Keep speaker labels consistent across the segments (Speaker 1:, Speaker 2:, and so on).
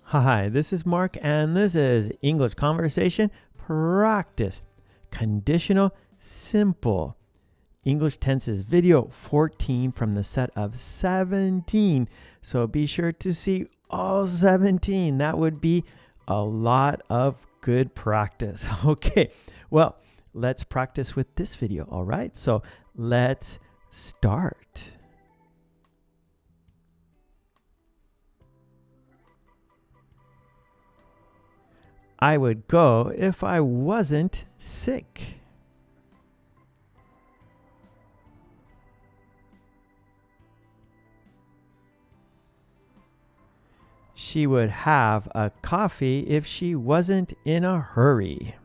Speaker 1: Hi, this is Mark, and this is English Conversation Practice. Conditional Simple English Tenses video 14 from the set of 17. So be sure to see all 17. That would be a lot of good practice. Okay, well, let's practice with this video, all right? So let's start. I would go if I wasn't sick. She would have a coffee if she wasn't in a hurry.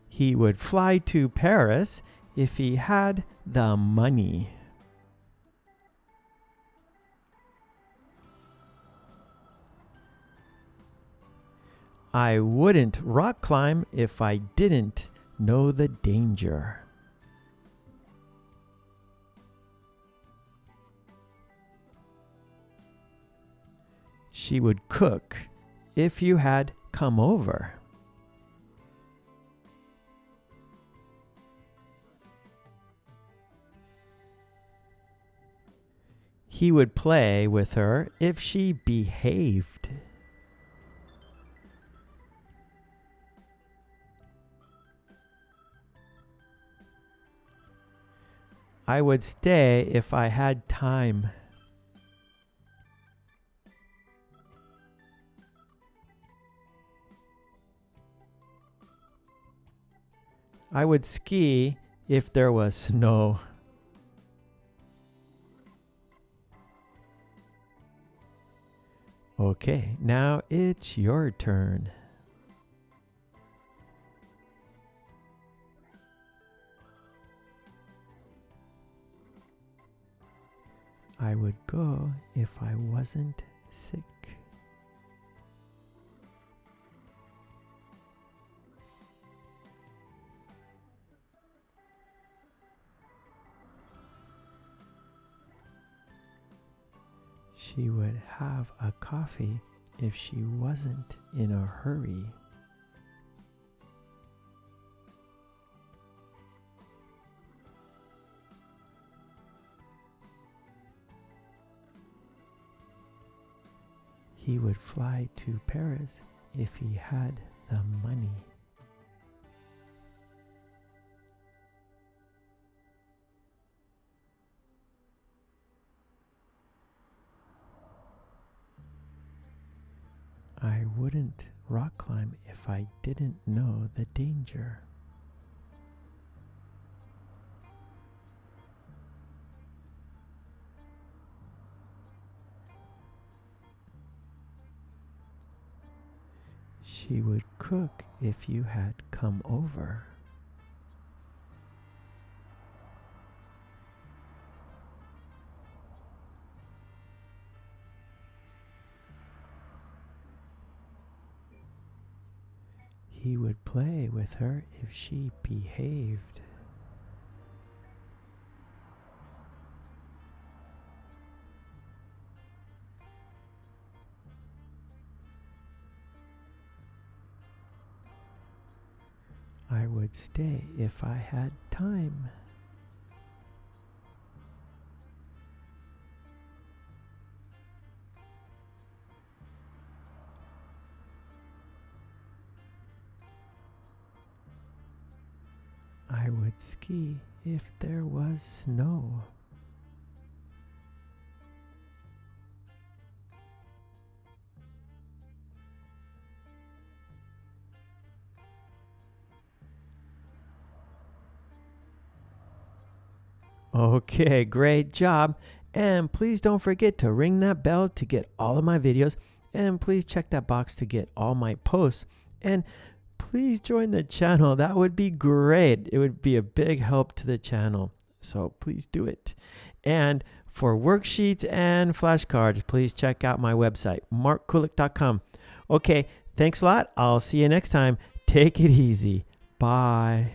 Speaker 1: He would fly to Paris if he had the money. I wouldn't rock climb if I didn't know the danger. She would cook if you had come over. He would play with her if she behaved. I would stay if I had time. I would ski if there was snow. Okay, now it's your turn. I would go if I wasn't sick. She would have a coffee if she wasn't in a hurry. He would fly to Paris if he had the money. I wouldn't rock climb if I didn't know the danger. She would cook if you had come over. He would play with her if she behaved. I would stay if I had time. I would ski if there was snow. Okay, great job. And please don't forget to ring that bell to get all of my videos. And please check that box to get all my posts. And please join the channel. That would be great. It would be a big help to the channel. So please do it. And for worksheets and flashcards, please check out my website, markkulek.com. Okay, Thanks a lot. I'll see you next time. Take it easy. Bye.